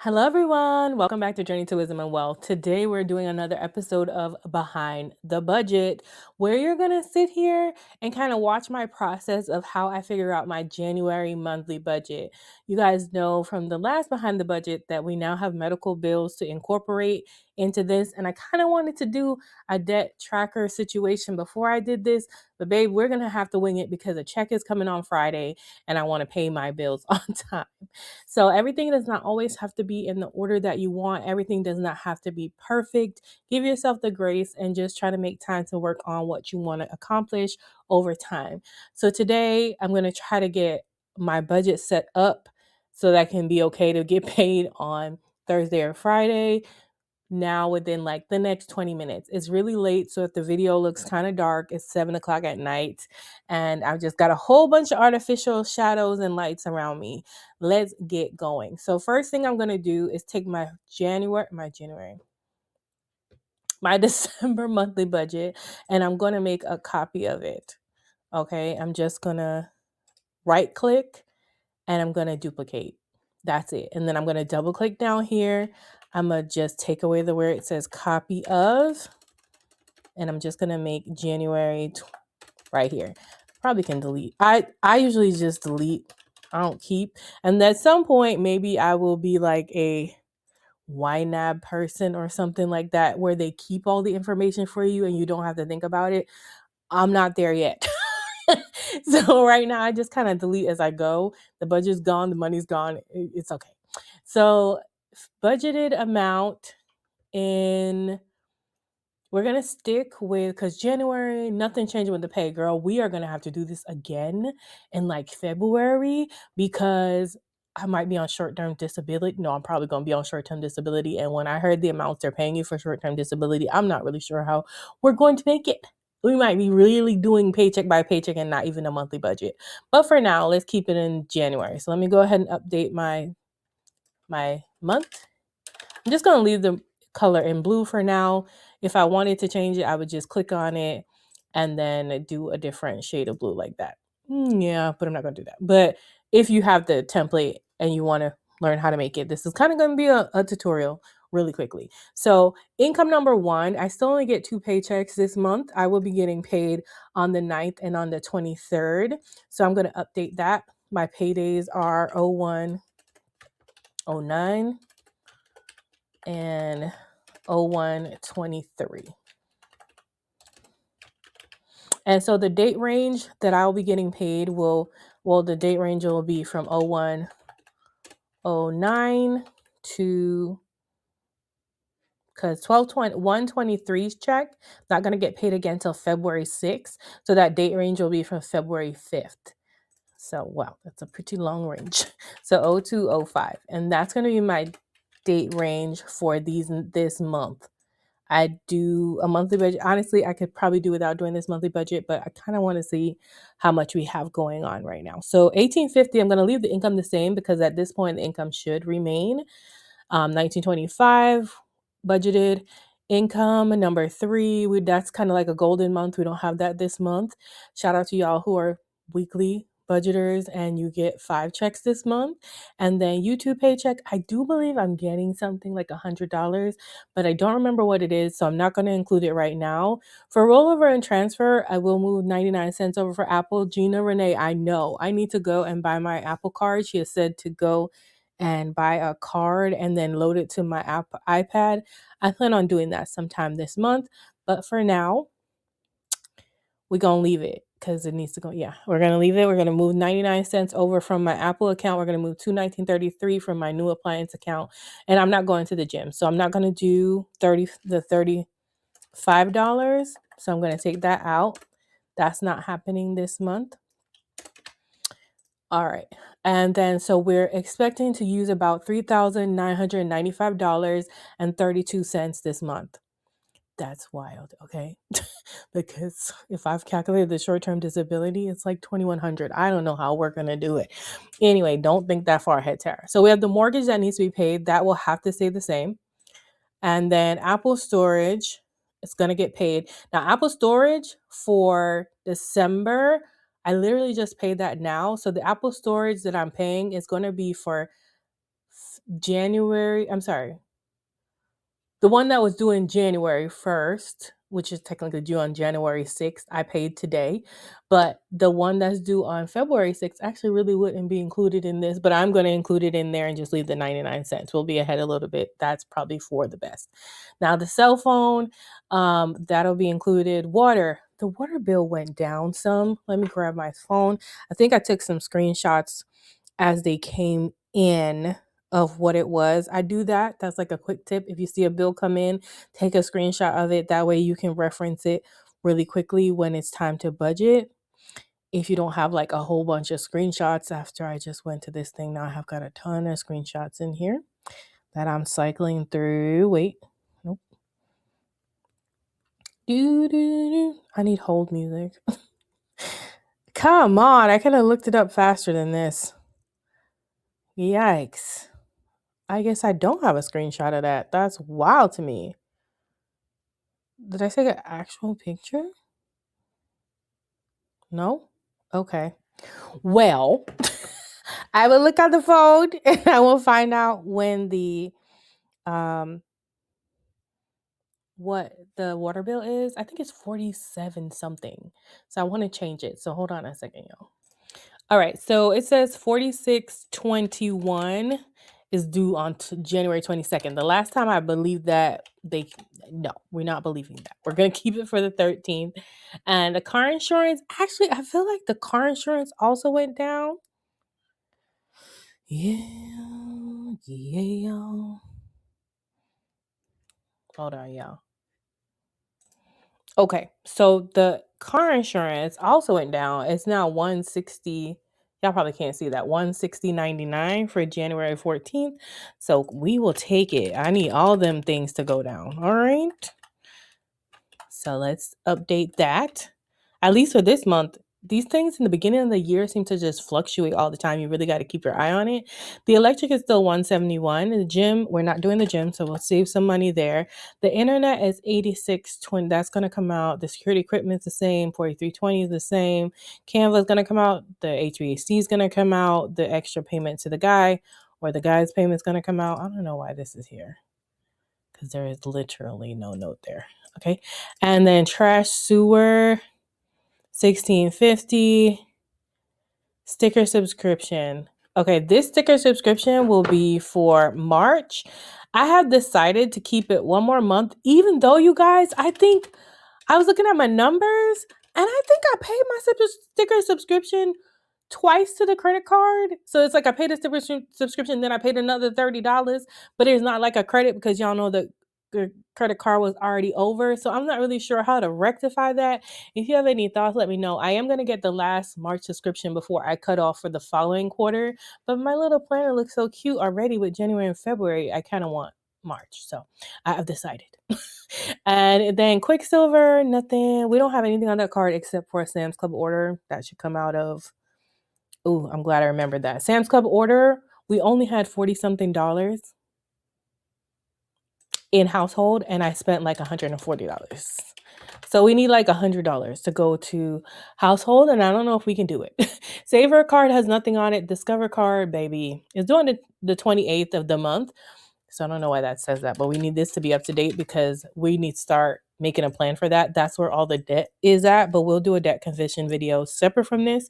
Hello, everyone. Welcome back to Journey to Wisdom and Wealth. Today, we're doing another episode of Behind the Budget, where you're going to sit here and kind of watch my process of how I figure out my January monthly budget. You guys know from the last Behind the Budget that we now have medical bills to incorporate into this. And I kind of wanted to do a debt tracker situation before I did this. But, babe, we're going to have to wing it because a check is coming on Friday and I want to pay my bills on time. So everything does not always have to be in the order that you want. Everything does not have to be perfect. Give yourself the grace and just try to make time to work on what you want to accomplish over time. So today I'm going to try to get my budget set up so that I can be okay to get paid on Thursday or Friday now within like the next 20 minutes. It's really late, so if the video looks kind of dark, it's 7 o'clock at night, and I've just got a whole bunch of artificial shadows and lights around me. Let's get going. So first thing I'm gonna do is take my December monthly budget, and I'm gonna make a copy of it. Okay, I'm just gonna right click and I'm gonna duplicate. That's it. And then I'm gonna double click down here. I'm gonna just take away the where it says copy of, and I'm just gonna make January right here. Probably can delete. I usually just delete. I don't keep. And at some point, maybe I will be like a YNAB person or something like that, where they keep all the information for you and you don't have to think about it. I'm not there yet. So right now I just kind of delete as I go. The budget's gone, the money's gone. It's okay. So budgeted amount in we're going to stick with, because January, nothing changed with the pay, girl. We are going to have to do this again in like February because I might be on short-term disability. No, I'm probably going to be on short-term disability. And when I heard the amounts they're paying you for short-term disability, I'm not really sure how we're going to make it. We might be really doing paycheck by paycheck and not even a monthly budget. But for now, let's keep it in January. So let me go ahead and update my month. I'm just going to leave the color in blue for now. If I wanted to change it, I would just click on it and then do a different shade of blue like that. Yeah, but I'm not going to do that. But if you have the template and you want to learn how to make it, this is kind of going to be a tutorial really quickly. So income number one, I still only get 2 paychecks this month. I will be getting paid on the 9th and on the 23rd. So I'm going to update that. My paydays are 01, 09, and 0123. And so the date range that I'll be getting paid the date range will be from 0109 to, because 123's check not going to get paid again until February 6th. So that date range will be from February 5th. So, wow, that's a pretty long range. So 0205. And that's going to be my date range for this month. I do a monthly budget. Honestly, I could probably do without doing this monthly budget, but I kind of want to see how much we have going on right now. So 1850, I'm going to leave the income the same because at this point the income should remain. 1925 budgeted income number 3. That's kind of like a golden month. We don't have that this month. Shout out to y'all who are weekly budgeters and you get 5 checks this month. And then YouTube paycheck, I do believe I'm getting something like $100, but I don't remember what it is, so I'm not going to include it right now. For rollover and transfer, I will move 99 cents over for Apple. Gina Renee, I know I need to go and buy my Apple card. She has said to go and buy a card and then load it to my iPad. I plan on doing that sometime this month, but for now, we're going to leave it because it needs to go. Yeah, we're going to leave it. We're going to move 99 cents over from my Apple account. We're going to move $219.33 from my new appliance account. And I'm not going to the gym. So I'm not going to do $35. So I'm going to take that out. That's not happening this month. All right. And then so we're expecting to use about $3,995.32 this month. That's wild, okay? Because if I've calculated the short-term disability, it's like $2,100. I don't know how we're going to do it. Anyway, don't think that far ahead, Tara. So we have the mortgage that needs to be paid. That will have to stay the same. And then Apple storage, it's going to get paid. Now, Apple storage for December, I literally just paid that now. So the Apple storage that I'm paying is going to be for I'm sorry, the one that was due in January 1st, which is technically due on January 6th, I paid today. But the one that's due on February 6th actually really wouldn't be included in this, but I'm going to include it in there and just leave the 99 cents. We'll be ahead a little bit. That's probably for the best. Now, the cell phone, that'll be included. Water, the water bill went down some. Let me grab my phone. I think I took some screenshots as they came in of what it was. I do that. That's like a quick tip. If you see a bill come in, take a screenshot of it. That way you can reference it really quickly when it's time to budget. If you don't have like a whole bunch of screenshots after I just went to this thing, now I have got a ton of screenshots in here that I'm cycling through. Wait, nope. I need hold music. Come on, I could have looked it up faster than this. Yikes. I guess I don't have a screenshot of that. That's wild to me. Did I take an actual picture? No? Okay. Well, I will look at the phone and I will find out when the what the water bill is. I think it's 47 something. So I want to change it. So hold on a second, y'all. All right, so it says 4621 is due on January 22nd. The last time I believed that no, we're not believing that. We're going to keep it for the 13th. And the car insurance, actually, I feel like the car insurance also went down. Yeah. Hold on, y'all. Okay, so the car insurance also went down. It's now 160. Y'all probably can't see that. 160.99 for January 14th. So we will take it. I need all them things to go down. All right. So let's update that. At least for this month, these things in the beginning of the year seem to just fluctuate all the time. You really got to keep your eye on it. The electric is still 171. The gym, we're not doing the gym, so we'll save some money there. The internet is 8620. That's going to come out. The security equipment's the same. 4320 is the same. Canva is going to come out. The HVAC is going to come out. The extra payment to the guy or the guy's payment is going to come out. I don't know why this is here because there is literally no note there. Okay. And then trash sewer, 1650. Sticker subscription. Okay, this sticker subscription will be for March. I have decided to keep it one more month, even though you guys, I think I was looking at my numbers and I think I paid my sticker subscription twice to the credit card. So it's like I paid a subscription, then I paid another $30, but it's not like a credit because y'all know the credit card was already over. So I'm not really sure how to rectify that. If you have any thoughts, let me know. I am going to get the last March subscription before I cut off for the following quarter. But my little planner looks so cute already with January and February. I kind of want March. So I have decided. And then Quicksilver, nothing. We don't have anything on that card except for a Sam's Club order that should come out of. Oh, I'm glad I remembered that. Sam's Club order, we only had 40 something dollars in household and I spent like $140. So we need like $100 to go to household and I don't know if we can do it. Saver card has nothing on it. Discover card, baby, is doing the 28th of the month. So I don't know why that says that, but we need this to be up to date because we need to start making a plan for that. That's where all the debt is at, but we'll do a debt confession video separate from this.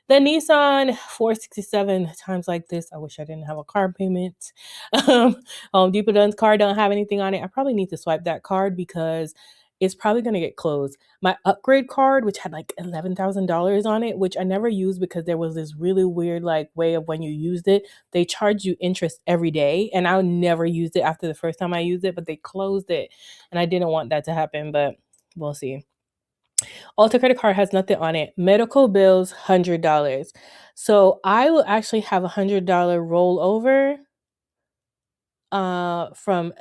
The Nissan 467 times like this. I wish I didn't have a car payment. Home Depot card don't have anything on it. I probably need to swipe that card because it's probably going to get closed. My upgrade card, which had like $11,000 on it, which I never used because there was this really weird like way of when you used it, they charge you interest every day. And I never used it after the first time I used it, but they closed it. And I didn't want that to happen, but we'll see. Ulta credit card has nothing on it. Medical bills, $100. So I will actually have $100 rollover from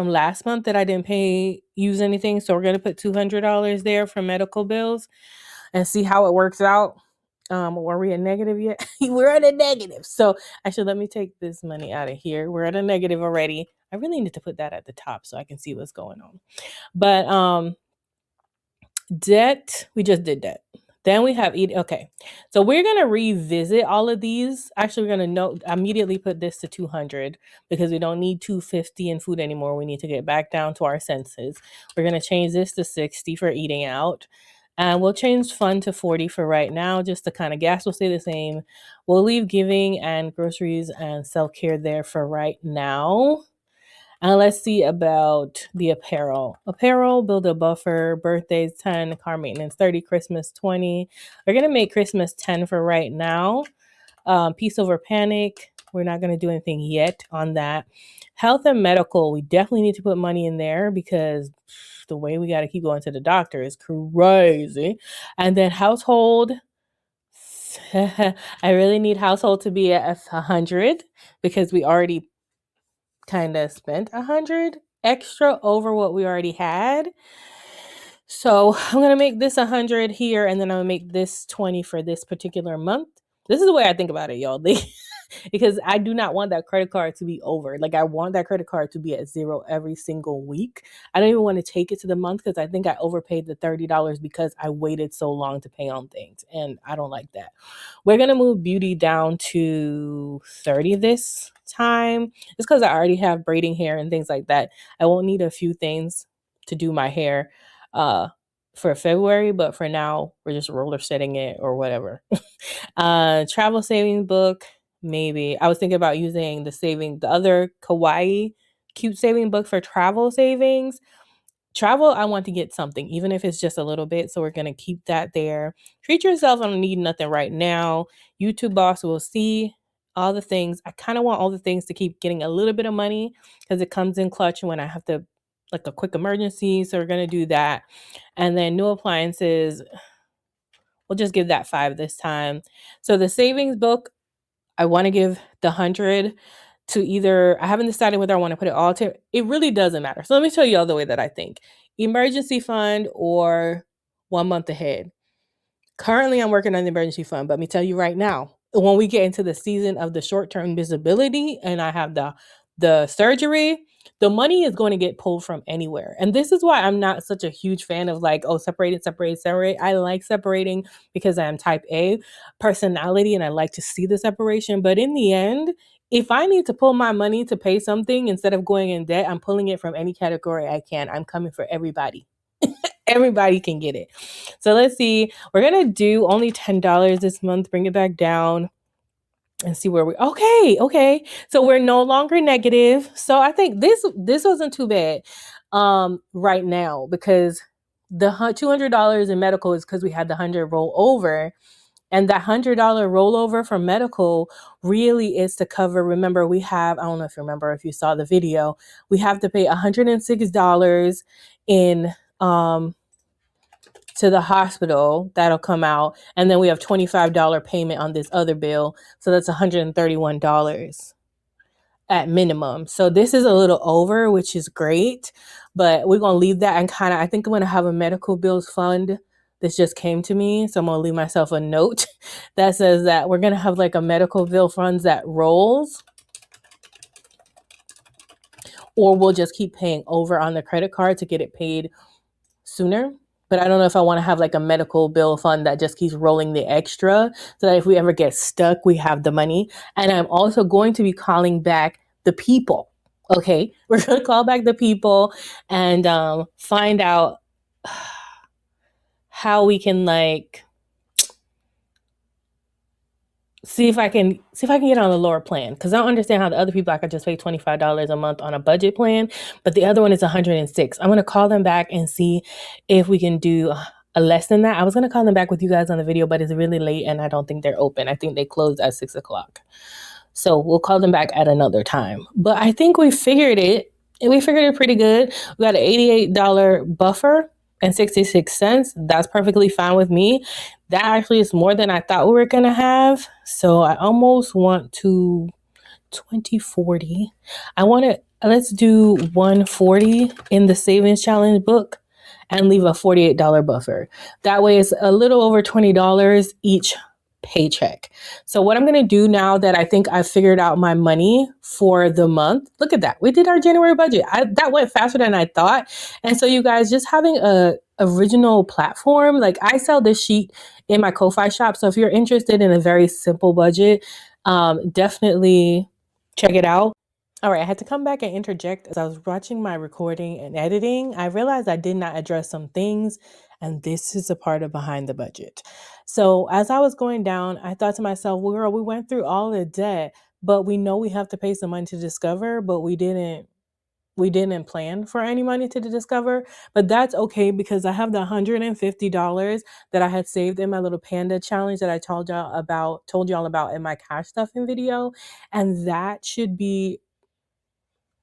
last month that I didn't use anything. So we're gonna put $200 there for medical bills and see how it works out. Were we at negative yet? We're at a negative. So actually, let me take this money out of here. We're at a negative already. I really need to put that at the top so I can see what's going on. But debt, we just did debt. Then we have eat. Okay. So we're going to revisit all of these. Actually, we're going to immediately put this to 200 because we don't need 250 in food anymore. We need to get back down to our senses. We're going to change this to 60 for eating out. And we'll change fun to 40 for right now, just to kind of gas will stay the same. We'll leave giving and groceries and self-care there for right now. And let's see about the apparel. Apparel, build a buffer, birthdays 10, car maintenance 30, Christmas 20. We're going to make Christmas 10 for right now. Peace over panic. We're not going to do anything yet on that. Health and medical, we definitely need to put money in there because the way we got to keep going to the doctor is crazy. And then household, I really need household to be at 100 because we already kind of spent 100 extra over what we already had. So I'm going to make this 100 here, and then I'm going to make this 20 for this particular month. This is the way I think about it, y'all. Because I do not want that credit card to be over. Like, I want that credit card to be at zero every single week. I don't even want to take it to the month because I think I overpaid the $30 because I waited so long to pay on things, and I don't like that. We're going to move beauty down to 30 this time. Just because I already have braiding hair and things like that. I won't need a few things to do my hair for February, but for now, we're just roller setting it or whatever. Travel savings book. Maybe I was thinking about using the other kawaii cute saving book for travel savings. Travel, I want to get something, even if it's just a little bit. So we're going to keep that there. Treat yourself. I don't need nothing right now. YouTube boss will see all the things. I kind of want all the things to keep getting a little bit of money because it comes in clutch when I have to, like a quick emergency. So we're going to do that. And then new appliances, we'll just give that 5 this time. So the savings book, I want to give the 100 to either, I haven't decided whether I want to put it all to, it really doesn't matter. So let me tell you all the way that I think. Emergency fund or 1 month ahead. Currently, I'm working on the emergency fund, but let me tell you right now, when we get into the season of the short-term disability and I have the surgery, the money is going to get pulled from anywhere. And this is why I'm not such a huge fan of like, oh, separate. I like separating because I am type A personality and I like to see the separation. But in the end, if I need to pull my money to pay something instead of going in debt, I'm pulling it from any category I can. I'm coming for everybody. Everybody can get it. So let's see. We're going to do only $10 this month, bring it back down and see where okay. So we're no longer negative. So I think this wasn't too bad right now because the $200 in medical is because we had the 100 roll over. And that $100 rollover for medical really is to cover, remember, we have, I don't know if you remember, if you saw the video, we have to pay $106 in to the hospital. That'll come out. And then we have $25 payment on this other bill. So that's $131 at minimum. So this is a little over, which is great. But we're going to leave that and kind of, I think I'm going to have a medical bills fund. This just came to me. So I'm going to leave myself a note that says that we're going to have like a medical bill funds that rolls. Or we'll just keep paying over on the credit card to get it paid sooner. But I don't know if I want to have like a medical bill fund that just keeps rolling the extra so that if we ever get stuck, we have the money. And I'm also going to be calling back the people. Okay, we're going to call back the people and find out how we can like see if I can get on a lower plan, because I don't understand how the other people I could just pay $25 a month on a budget plan, but the other one is $106. I'm going to call them back and see if we can do a less than that. I was going to call them back with you guys on the video, but it's really late and I don't think they're open. I think they closed at 6:00. So we'll call them back at another time. But I think we figured it. And we figured it pretty good. We got an $88 buffer and 66 cents. That's perfectly fine with me. That actually is more than I thought we were going to have. So I almost want to 2040. Let's do 140 in the savings challenge book and leave a $48 buffer. That way it's a little over $20 each paycheck. So what I'm going to do now that I think I figured out my money for the month, look at that. We did our January budget. That went faster than I thought. And so you guys, just having a original platform, like I sell this sheet in my Ko-Fi shop. So if you're interested in a very simple budget, definitely check it out. All right, I had to come back and interject as I was watching my recording and editing. I realized I did not address some things, and this is a part of behind the budget. So as I was going down, I thought to myself, well, girl, we went through all the debt, but we know we have to pay some money to discover, but we didn't plan for any money to discover. But that's okay because I have the $150 that I had saved in my little panda challenge that I told y'all about in my cash stuffing video. And that should be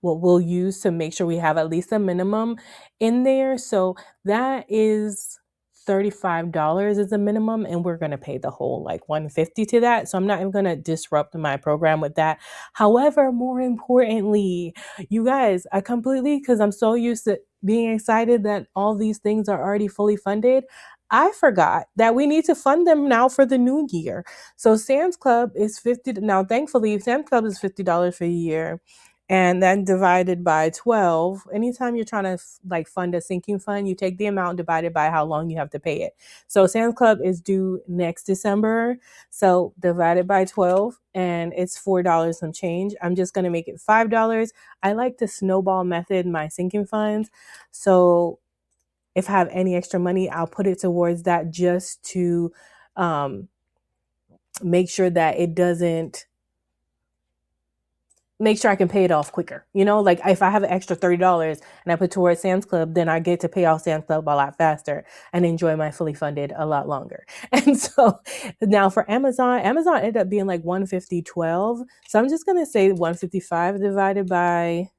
what we'll use to make sure we have at least a minimum in there. So that is $35 is a minimum, and we're going to pay the whole like 150 to that. So I'm not even going to disrupt my program with that. However, more importantly, you guys, I completely, because I'm so used to being excited that all these things are already fully funded, I forgot that we need to fund them now for the new year. So Sam's Club is 50 now. Thankfully, Sam's Club is $50 for a year, and then divided by 12. Anytime you're trying to like fund a sinking fund, you take the amount divided by how long you have to pay it. So Sam's Club is due next December, so divided by 12, and it's $4 some change. I'm just going to make it $5. I like to snowball method my sinking funds, so if I have any extra money, I'll put it towards that, just to make sure that it doesn't make sure I can pay it off quicker. Like if I have an extra $30 and I put towards Sam's Club, then I get to pay off Sam's Club a lot faster and enjoy my fully funded a lot longer. And so now for Amazon ended up being like 150.12. So I'm just going to say 155 divided by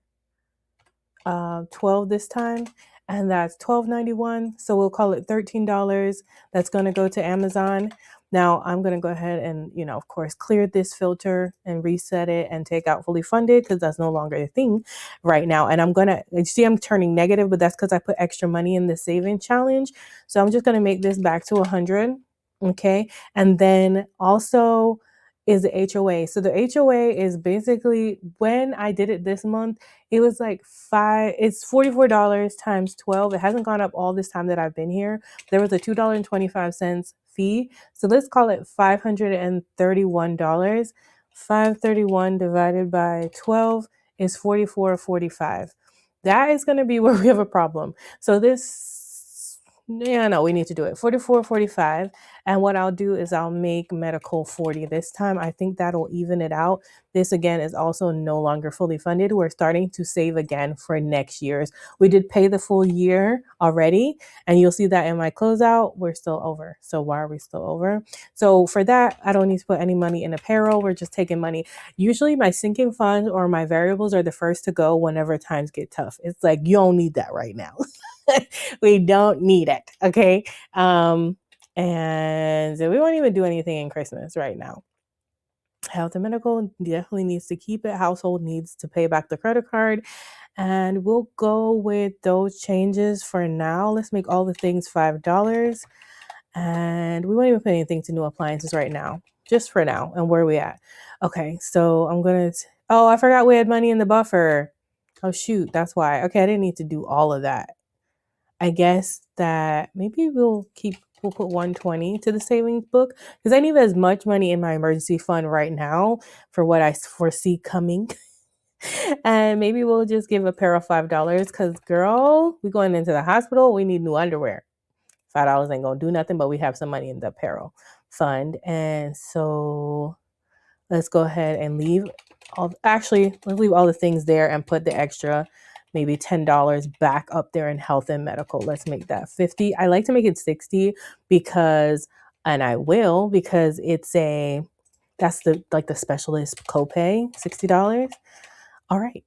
12 this time, and that's $12.91. So we'll call it $13. That's going to go to Amazon. Now I'm going to go ahead and, of course, clear this filter and reset it and take out fully funded, because that's no longer a thing right now. And you see I'm turning negative, but that's because I put extra money in the saving challenge. So I'm just going to make this back to 100. Okay. And then also is the HOA. So the HOA is basically, when I did it this month, it was like it's $44 times 12. It hasn't gone up all this time that I've been here. There was a $2.25 fee. So let's call it $531. 531 divided by 12 is 44.45. That is going to be where we have a problem. So we need to do it. 44.45. And what I'll do is I'll make medical 40 this time. I think that'll even it out. This again is also no longer fully funded. We're starting to save again for next year's. We did pay the full year already, and you'll see that in my closeout, we're still over. So why are we still over? So for that, I don't need to put any money in apparel. We're just taking money. Usually my sinking funds or my variables are the first to go whenever times get tough. It's like, you don't need that right now. We don't need it. Okay. And we won't even do anything in Christmas right now. Health and medical definitely needs to keep it. Household needs to pay back the credit card. And we'll go with those changes for now. Let's make all the things $5. And we won't even put anything to new appliances right now, just for now. And where are we at? Okay, so I'm going to... Oh, I forgot we had money in the buffer. Oh, shoot, that's why. Okay, I didn't need to do all of that. I guess that maybe we'll put 120 to the savings book, because I need as much money in my emergency fund right now for what I foresee coming. And maybe we'll just give a pair of $5, because girl, we going into the hospital, we need new underwear. $5 ain't gonna do nothing, but we have some money in the apparel fund. And so let's go ahead and let's leave all the things there and put the extra maybe $10 back up there in health and medical. Let's make that 50. I like to make it 60 because that's the specialist copay, $60. All right.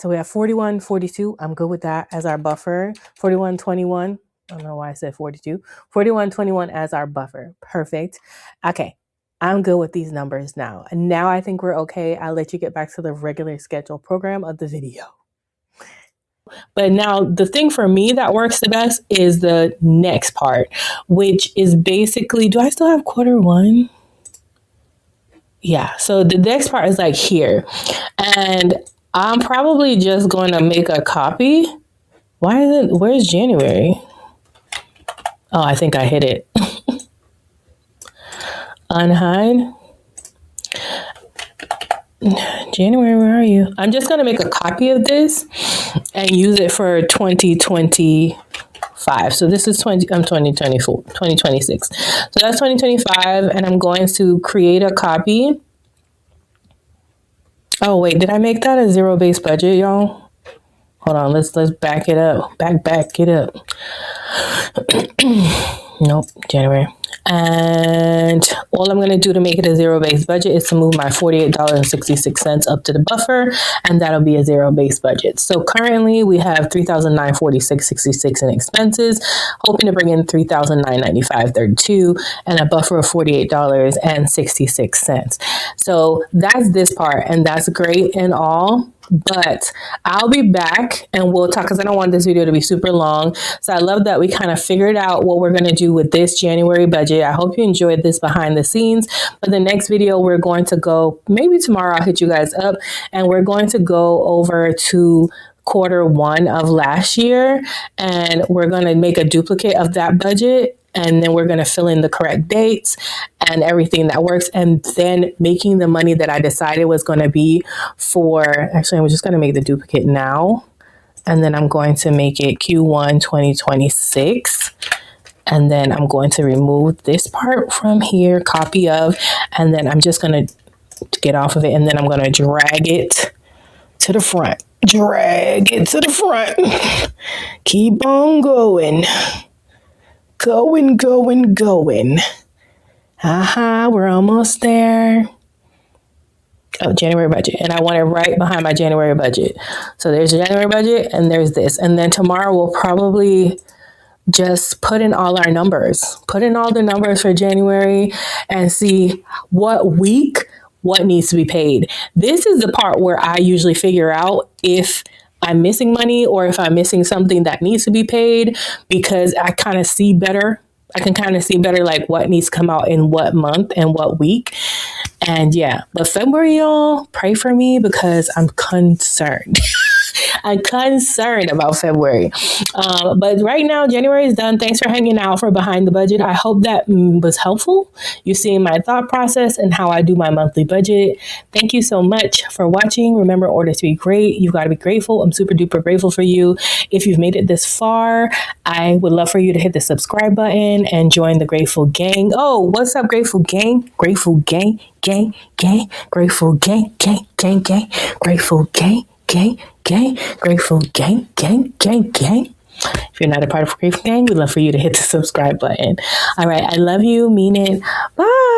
So we have 41, 42. I'm good with that as our buffer. 41, 21. I don't know why I said 42. 41, 21 as our buffer. Perfect. Okay. I'm good with these numbers now. And now I think we're okay. I'll let you get back to the regular schedule program of the video. But now the thing for me that works the best is the next part, which is basically, do I still have quarter one? Yeah, so the next part is like here. And I'm probably just going to make a copy. Where's January? Oh, I think I hit it. Unhide. January, where are you? I'm just going to make a copy of this and use it for 2025. So this is 2024, 2026. So that's 2025, and I'm going to create a copy. Oh wait, did I make that a zero-based budget, y'all? Hold on, let's back it up. Back it up. Nope, January. And all I'm going to do to make it a zero-based budget is to move my $48.66 up to the buffer, and that'll be a zero-based budget. So currently we have $3,946.66 in expenses, hoping to bring in $3,995.32 and a buffer of $48.66. So that's this part, and that's great and all. But I'll be back and we'll talk, because I don't want this video to be super long. So I love that we kind of figured out what we're going to do with this January budget. I hope you enjoyed this behind the scenes. But the next video, we're going to go, maybe tomorrow I'll hit you guys up, and we're going to go over to Q1 of last year, and we're going to make a duplicate of that budget. And then we're going to fill in the correct dates and everything that works. And then making the money that I decided was going to be for, actually, I'm just going to make the duplicate now. And then I'm going to make it Q1 2026. And then I'm going to remove this part from here, copy of, and then I'm just going to get off of it. And then I'm going to drag it to the front. Drag it to the front. Keep on going. Going. We're almost there. Oh, January budget. And I want it right behind my January budget. So there's the January budget and there's this. And then tomorrow we'll probably just put in all our numbers. Put in all the numbers for January and see what week, what needs to be paid. This is the part where I usually figure out if I'm missing money or if I'm missing something that needs to be paid, because I kind of see better. I can kind of see better like what needs to come out in what month and what week. And yeah, but February, y'all, pray for me because I'm concerned. I'm concerned about February. But right now, January is done. Thanks for hanging out for Behind the Budget. I hope that was helpful. You see my thought process and how I do my monthly budget. Thank you so much for watching. Remember, in order to be great, you've got to be grateful. I'm super duper grateful for you. If you've made it this far, I would love for you to hit the subscribe button and join the Grateful Gang. Oh, what's up, Grateful Gang? Grateful Gang, gang, gang. Grateful Gang, gang, gang, gang. Grateful Gang, gang, gang. Grateful Gang, gang, gang, gang. If you're not a part of Grateful Gang, we'd love for you to hit the subscribe button. All right, I love you, mean it. Bye.